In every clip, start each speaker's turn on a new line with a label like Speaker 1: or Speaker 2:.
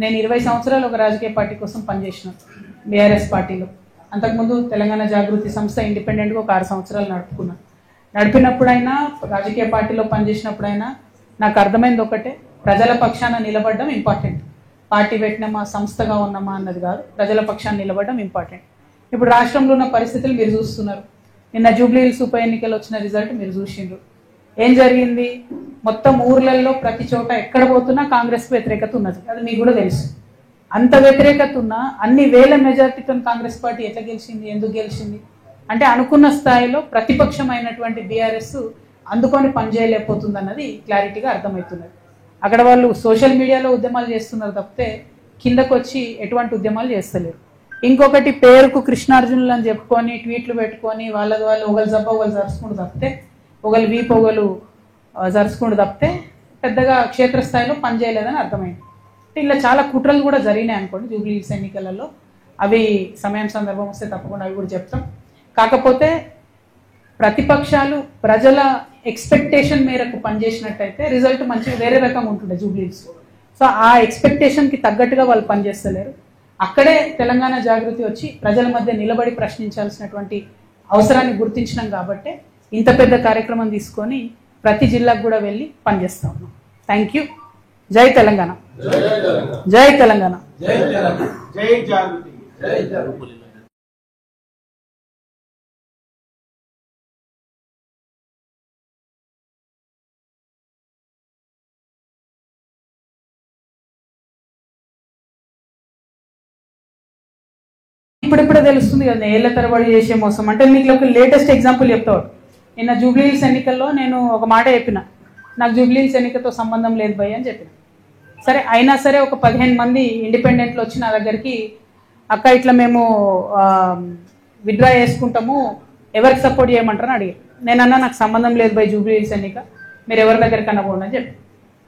Speaker 1: నేను 20 సంవత్సరాలు ఒక రాజకీయ పార్టీ కోసం పనిచేసిన బీఆర్ఎస్ పార్టీలో. అంతకుముందు తెలంగాణ జాగృతి సంస్థ ఇండిపెండెంట్గా ఒక 6 సంవత్సరాలు నడుపుకున్నాను. నడిపినప్పుడైనా రాజకీయ పార్టీలో పనిచేసినప్పుడైనా నాకు అర్థమైంది ఒకటే, ప్రజల పక్షాన నిలబడడం ఇంపార్టెంట్. పార్టీ పెట్టినామా సంస్థగా ఉన్నామా అన్నది కాదు, ప్రజల పక్షాన నిలబడడం ఇంపార్టెంట్. ఇప్పుడు రాష్ట్రంలో ఉన్న పరిస్థితులు మీరు చూస్తున్నారు. నిన్న జూబ్లీహిల్స్ ఉప ఎన్నికలు వచ్చిన రిజల్ట్ మీరు చూసిండ్రు. ఏం జరిగింది? మొత్తం ఊర్లలో ప్రతి చోట ఎక్కడ పోతున్నా కాంగ్రెస్ వ్యతిరేకత ఉన్నది. అది మీకు కూడా తెలుసు. అంత వ్యతిరేకత ఉన్నా అన్ని వేల మెజార్టీతో కాంగ్రెస్ పార్టీ ఎట్లా గెలిచింది, ఎందుకు గెలిచింది అంటే అనుకున్న స్థాయిలో ప్రతిపక్షమైనటువంటి బీఆర్ఎస్ అందుకొని పనిచేయలేకపోతుంది అన్నది క్లారిటీగా అర్థమవుతున్నది. అక్కడ వాళ్ళు సోషల్ మీడియాలో ఉద్యమాలు చేస్తున్నారు తప్పితే కిందకు వచ్చి ఎటువంటి ఉద్యమాలు చేస్తలేరు. ఇంకొకటి పేరుకు కృష్ణార్జునులు అని చెప్పుకొని ట్వీట్లు పెట్టుకొని వాళ్ళది వాళ్ళు ఒకళ్ళు జబ్బ ఒకళ్ళు జరుచుకుంటూ తప్పితే ఒకళ్ళు వీపు ఒకళ్ళు జరుచుకుంటూ తప్పితే పెద్దగా క్షేత్రస్థాయిలో పనిచేయలేదని అర్థమైంది. ఇలా చాలా కుట్రలు కూడా జరిగినాయి అనుకోండి జూబ్లీహిల్స్ ఎన్నికలలో. అవి సమయం సందర్భం వస్తే తప్పకుండా అవి కూడా చెప్తాం. కాకపోతే ప్రతిపక్షాలు ప్రజల ఎక్స్పెక్టేషన్ మేరకు పనిచేసినట్టయితే రిజల్ట్ మంచిగా వేరే రకంగా ఉంటుండే జూబ్లీహిల్స్. సో ఆ ఎక్స్పెక్టేషన్కి తగ్గట్టుగా వాళ్ళు పనిచేస్తలేరు. అక్కడే తెలంగాణ జాగృతి వచ్చి ప్రజల మధ్య నిలబడి ప్రశ్నించాల్సినటువంటి అవసరాన్ని గుర్తించినాం కాబట్టి ఇంత పెద్ద కార్యక్రమం తీసుకొని ప్రతి జిల్లాకు కూడా వెళ్ళి పనిచేస్తా ఉన్నాం. Thank you. జై తెలంగాణ, జై తెలంగాణ,
Speaker 2: జై జాగృతి.
Speaker 1: ఇప్పుడిప్పుడే తెలుస్తుంది కదా ఏళ్ల తరబడి చేసే మోసం. అంటే మీకు ఒక లేటెస్ట్ ఎగ్జాంపుల్ చెప్తాడు. నిన్న జూబ్లీహిల్స్ ఎన్నికల్లో నేను ఒక మాట చెప్పిన, నాకు జూబ్లీహిల్స్ ఎన్నికతో సంబంధం లేదు భయ్ అని చెప్పిన. సరే అయినా సరే ఒక 15 మంది ఇండిపెండెంట్లు వచ్చి నా దగ్గరికి, అక్క ఇట్లా మేము విత్డ్రా చేసుకుంటాము, ఎవరికి సపోర్ట్ చేయమంటారని అడిగారు. నేనన్నా నాకు సంబంధం లేదు భయ్ జూబ్లీహిల్స్ ఎన్నిక, మీరు ఎవరి దగ్గరికి అన్నపోండి అని చెప్పి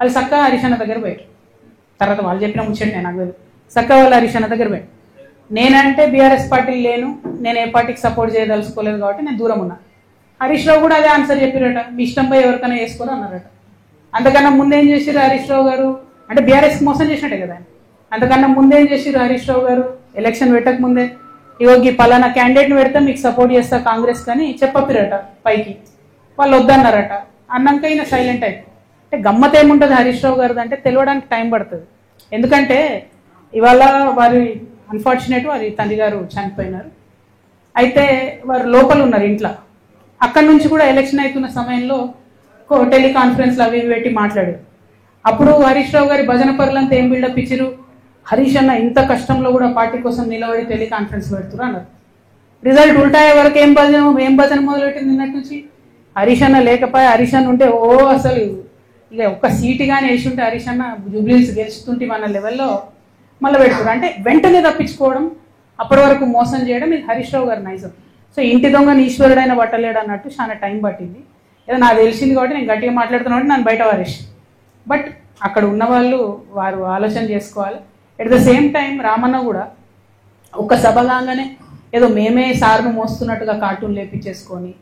Speaker 1: వాళ్ళు సక్క హరీష్ అన్న దగ్గర పోయారు. తర్వాత వాళ్ళు చెప్పిన ముచ్చట నేను నాకు సక్క వాళ్ళు హరీష్ అన్న దగ్గర పోయారు. నేనంటే బీఆర్ఎస్ పార్టీలు లేను, నేను ఏ పార్టీకి సపోర్ట్ చేయదలుచుకోలేదు కాబట్టి నేను దూరం ఉన్నా. హరీష్ రావు కూడా అదే ఆన్సర్ చెప్పారట, మీ ఇష్టంపై ఎవరికైనా వేసుకోరు అన్నారట. అంతకన్నా ముందేం చేసిరు హరీష్ రావు గారు అంటే బీఆర్ఎస్కి మోసం చేసినట్టే కదా. అంతకన్నా ముందేం చేసిరు హరీష్ రావు గారు ఎలక్షన్ పెట్టక ముందే, ఇవ్వకి పలానా క్యాండిడేట్ని పెడితే మీకు సపోర్ట్ చేస్తా కాంగ్రెస్ కానీ చెప్పపిరట పైకి, వాళ్ళు వద్దన్నారట. అన్నాక ఈయన సైలెంట్ అయిపోయి. అంటే గమ్మత్ ఏముంటుంది హరీష్ రావు గారిది అంటే తెలియడానికి టైం పడుతుంది. ఎందుకంటే ఇవాళ వారి అన్ఫార్చునేట్ వారి తండ్రి గారు చనిపోయినారు. అయితే వారు లోపల ఉన్నారు ఇంట్లో. అక్కడి నుంచి కూడా ఎలక్షన్ అవుతున్న సమయంలో టెలికాన్ఫరెన్స్లు అవి పెట్టి మాట్లాడారు. అప్పుడు హరీష్ రావు గారి భజన పరులంతా ఏం బిల్డప్ ఇచ్చిరు, హరీష్ అన్న ఇంత కష్టంలో కూడా పార్టీ కోసం నిలబడి టెలికాన్ఫరెన్స్ పెడుతున్నారు అన్నారు. రిజల్ట్ ఉల్టాయే వరకు ఏం భజన మొదలెట్టింది నిన్నటి నుంచి. హరీష్ అన్న లేకపోయా, హరీష్ అన్న ఉంటే అసలు ఇక ఒక్క సీటు కానీ వేసి ఉంటే హరీష్ అన్న జూబ్లీహిల్స్ గెలుస్తుంటే మన లెవెల్లో మళ్ళీ పెడుతున్నారు. అంటే వెంటనే తప్పించుకోవడం, అప్పటి వరకు మోసం చేయడం, ఇది హరీష్ రావు గారి నైజం. సో ఇంటి దొంగని ఈశ్వరుడైన పట్టలేడు అన్నట్టు చాలా టైం పట్టింది. ఏదో నాకు తెలిసింది కాబట్టి నేను గట్టిగా మాట్లాడుతున్నా నన్ను బయట వారేసి. బట్ అక్కడ ఉన్న వాళ్ళు వారు ఆలోచన చేసుకోవాలి. At the same time Ramanna కూడా ఒక సభ కాగానే ఏదో మేమే సార్ను మోస్తున్నట్టుగా కార్టూన్ లేపించేసుకొని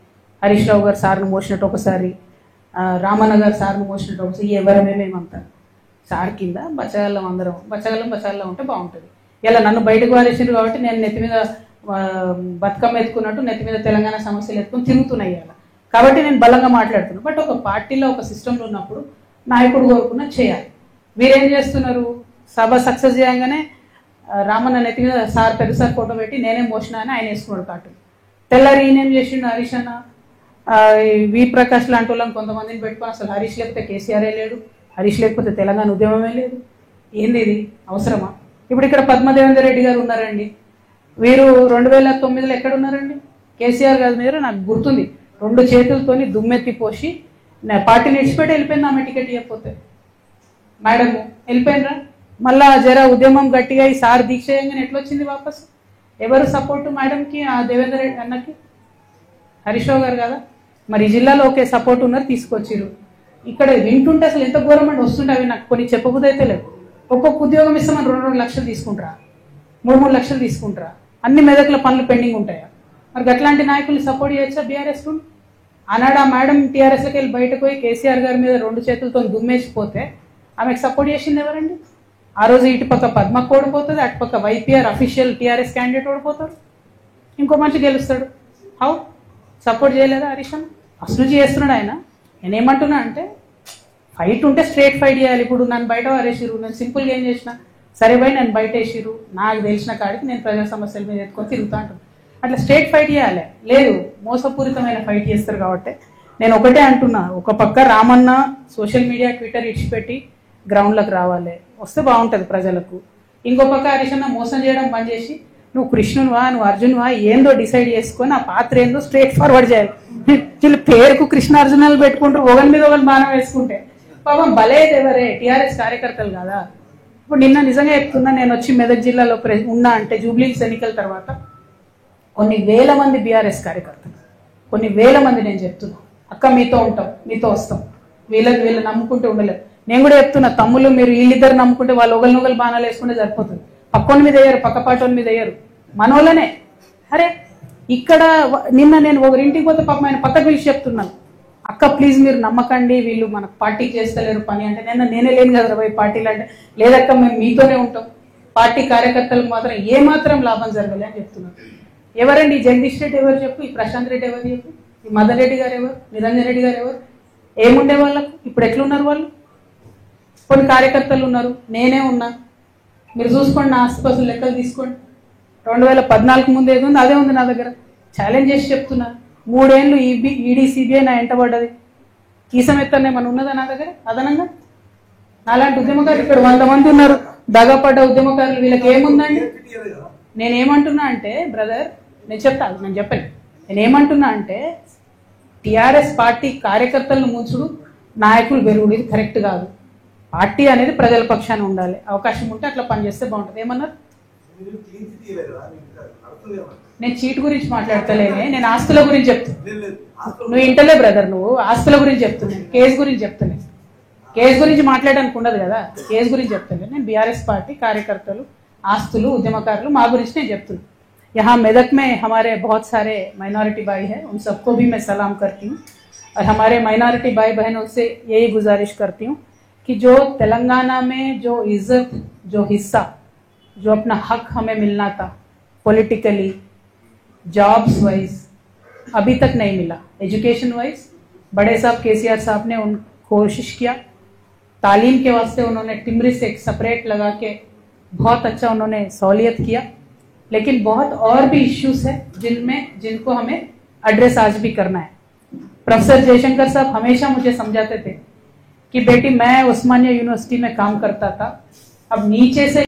Speaker 1: హరీష్ రావు గారు సార్ను మోసినట్టు ఒకసారి, రామన్న గారు సార్ను మోసినట్టు ఒకసారి, ఎవరమేమేమంతా సార్ కింద బచ్చగల్లం అందరం బచ్చగల్లం ఉంటే బాగుంటుంది. ఇలా నన్ను బయటకు వారేసారు కాబట్టి నేను నెత్తి మీద బతుకమ్మ ఎత్తుకున్నట్టు నెత్తి మీద తెలంగాణ సమస్యలు ఎత్తుకుని తిరుగుతున్నాయి అలా. కాబట్టి నేను బలంగా మాట్లాడుతున్నాను. బట్ ఒక పార్టీలో ఒక సిస్టంలో ఉన్నప్పుడు నాయకుడు కోరుకున్న చేయాలి. మీరేం చేస్తున్నారు? సభ సక్సెస్ చేయగానే రామన్న నెత్తి మీద సార్ పెద్ద సార్ ఫోటో పెట్టి నేనే మోసినా అని ఆయన వేసుకున్నాడు కార్టూన్. తెల్లారి ఈయనేం చేసిండు హరీష్ అన్న, వి ప్రకాష్ లాంటి వాళ్ళని కొంతమందిని పెట్టుకొని అసలు హరీష్ లేకపోతే కేసీఆరే లేడు, హరీష్ లేకపోతే తెలంగాణ ఉద్యమమే లేదు. ఏంది ఇది అవసరమా? ఇప్పుడు ఇక్కడ పద్మదేవేందర్ రెడ్డి గారు ఉన్నారండి. వీరు 2009లో ఎక్కడ ఉన్నారండి? కేసీఆర్ గారు మీరు నాకు గుర్తుంది 2 చేతులతోని దుమ్మెత్తి పోసి పార్టీని ఇచ్చిపెట్టి వెళ్ళిపోయింది. ఆమె టికెట్ ఇవ్వకపోతే మేడం వెళ్ళిపోయినరా, మళ్ళా జర ఉద్యమం గట్టిగా ఈ సార్ దీక్ష చేయగానే ఎట్లా వచ్చింది వాపస్? ఎవరు సపోర్టు మేడంకి? ఆ దేవేందర్ రెడ్డి అన్నకి హరీష్ రావు గారు కదా. మరి ఈ జిల్లాలో ఒకే సపోర్ట్ ఉన్నారు, తీసుకొచ్చిరు. ఇక్కడ వింటుంటే అసలు ఎంత ఘోరం అండి. వస్తుంటే అవి నాకు కొన్ని చెప్పబుద్దైతే లేదు. ఒక్కొక్క ఉద్యోగం ఇస్తామని 2 లక్షలు తీసుకుంటారా, 3 లక్షలు తీసుకుంటారా? అన్ని మెదకుల పనులు పెండింగ్ ఉంటాయా? మరి అట్లాంటి నాయకులు సపోర్ట్ చేయొచ్చా బీఆర్ఎస్? ఆనాడు ఆ మేడం టీఆర్ఎస్కి వెళ్ళి బయటకు పోయి కేసీఆర్ గారి మీద 2 చేతులతో దుమ్మేసిపోతే ఆమెకు సపోర్ట్ చేసింది ఎవరండి? ఆ రోజు ఇటుపక్క పద్మకు ఓడిపోతుంది, అటుపక్క వైపీఆర్ అఫీషియల్ టీఆర్ఎస్ క్యాండిడేట్ ఓడిపోతారు, ఇంకో మనిషి గెలుస్తాడు. హౌ సపోర్ట్ చేయలేదా హరీష్ అన్న? ఫస్ట్ నుంచి చేస్తున్నాడు ఆయన. నేనేమంటున్నా అంటే ఫైట్ ఉంటే స్ట్రేట్ ఫైట్ చేయాలి. ఇప్పుడు నన్ను బయట వారేసిరు, నేను సింపుల్గా ఏం చేసిన, సరే భయ్ నన్ను బయట వేసిరు, నాకు తెలిసిన కాడికి నేను ప్రజా సమస్యల మీద ఎత్తుకొని తిరుగుతా అంటాను. అట్లా స్ట్రేట్ ఫైట్ చేయాలి. లేదు, మోసపూరితమైన ఫైట్ చేస్తారు కాబట్టి నేను ఒకటే అంటున్నా, ఒక పక్క రామన్న సోషల్ మీడియా ట్విట్టర్ ఇడిచిపెట్టి గ్రౌండ్లకు రావాలి, వస్తే బాగుంటుంది ప్రజలకు. ఇంకో పక్క హరీష్ అన్న మోసం చేయడం బంద్ చేసి నువ్వు కృష్ణునివా నువ్వు అర్జున్వా ఏందో డిసైడ్ చేసుకొని ఆ పాత్ర ఏందో స్ట్రేట్ ఫార్వర్డ్ చేయాలి. వీళ్ళు పేరుకు కృష్ణార్జునాలు పెట్టుకుంటారు, ఒకరి మీద ఒకరు బాణం వేసుకుంటే పాపం బలేది ఎవరే, టీఆర్ఎస్ కార్యకర్తలు కదా. ఇప్పుడు నిన్న నిజంగా చెప్తున్నా, నేను వచ్చి మెదక్ జిల్లాలో ఉన్నా అంటే జూబ్లీహిల్స్ ఎన్నికల తర్వాత కొన్ని వేల మంది బీఆర్ఎస్ కార్యకర్తలు, కొన్ని వేల మంది నేను చెప్తున్నా, అక్క మీతో ఉంటాం, మీతో వస్తాం, వీళ్ళు నమ్ముకుంటూ ఉండలేదు. నేను కూడా చెప్తున్నా, తమ్ముళ్ళు మీరు వీళ్ళిద్దరు నమ్ముకుంటే వాళ్ళు ఒకరినొకరు బాణాలు వేసుకుంటే సరిపోతుంది. పక్కోని మీద వేయరు, పక్కపాటోని మీద వేయరు, మనోళ్ళనే. అరే ఇక్కడ నిన్న నేను ఒకరింటికి పోతే పాపం ఆయన పక్కకు పిలిచి చెప్తున్నాను, అక్క ప్లీజ్ మీరు నమ్మకండి, వీళ్ళు మనకు పార్టీకి చేస్తలేరు పని అంటే, నేనే లేను కదా పోయి పార్టీలు అంటే, లేదక్క మేము మీతోనే ఉంటాం, పార్టీ కార్యకర్తలకు మాత్రం ఏమాత్రం లాభం జరగలే అని చెప్తున్నాను. ఎవరండి ఈ జగదీష్ రెడ్డి ఎవరు చెప్పు, ఈ ప్రశాంత్ రెడ్డి ఎవరు చెప్పు, ఈ మదన్ రెడ్డి గారు ఎవరు, నిరంజన్ రెడ్డి గారు ఎవరు, ఏముండే వాళ్ళకు, ఇప్పుడు ఎట్లున్నారు వాళ్ళు? కొన్ని కార్యకర్తలు ఉన్నారు, నేనే ఉన్నా, మీరు చూసుకోండి, నా ఆస్తిపాస్తులు లెక్కలు తీసుకోండి. 2014 ముందు ఏది ఉంది అదే ఉంది నా దగ్గర. ఛాలెంజ్ చేసి చెప్తున్నా, 3 ఏళ్ళు ఈడీ సిబిఐ నా ఎంట పడ్డది, కీసం ఎత్తనే మన ఉన్నదా నా దగ్గర అదనంగా? నాలాంటి ఉద్యమకారులు ఇక్కడ 100 మంది ఉన్నారు, దగపడ్డ ఉద్యమకారులు, వీళ్ళకి ఏముందండి? నేనేమంటున్నా అంటే బ్రదర్, నేను చెప్పాను, నేనేమంటున్నా అంటే టీఆర్ఎస్ పార్టీ కార్యకర్తలను ముంచుడు, నాయకులు పెరుగుడు, ఇది కరెక్ట్ కాదు. పార్టీ అనేది ప్రజల పక్షాన ఉండాలి, అవకాశం ఉంటే అట్లా పనిచేస్తే బాగుంటుంది. ఏమన్నారు? నేను చీట్ గురించి మాట్లాడతలేనే, నేను ఆస్తుల గురించి చెప్తున్నా. నువ్వు ఇంటలే బ్రదర్, నువ్వు ఆస్తుల గురించి చెప్తున్నాను, కేసు గురించి చెప్తున్నాను. కేసు గురించి మాట్లాడడానికి ఉండదు కదా, కేసు గురించి చెప్తున్నాను. నేను బీఆర్ఎస్ పార్టీ కార్యకర్తలు, ఆస్తులు, ఉద్యమకారులు మా గురించి నేను చెప్తున్నాను. यहाँ मेदक में हमारे बहुत सारे माइनॉरिटी भाई हैं, उन सबको भी मैं सलाम करती हूँ और हमारे माइनॉरिटी भाई बहनों से यही गुजारिश करती हूँ कि जो तेलंगाना में जो इज्जत, जो हिस्सा, जो अपना हक हमें मिलना था पॉलिटिकली, जॉब्स वाइज अभी तक नहीं मिला, एजुकेशन वाइज बड़े साहब केसीआर साहब ने उन कोशिश किया, तालीम के वास्ते उन्होंने टिमरिस एक सेपरेट लगा के बहुत अच्छा उन्होंने सहूलियत किया, लेकिन बहुत और भी इश्यूज है जिनको हमें एड्रेस आज भी करना है. प्रोफेसर जयशंकर साहब हमेशा मुझे समझाते थे कि बेटी मैं उस्मानिया यूनिवर्सिटी में काम करता था, अब नीचे से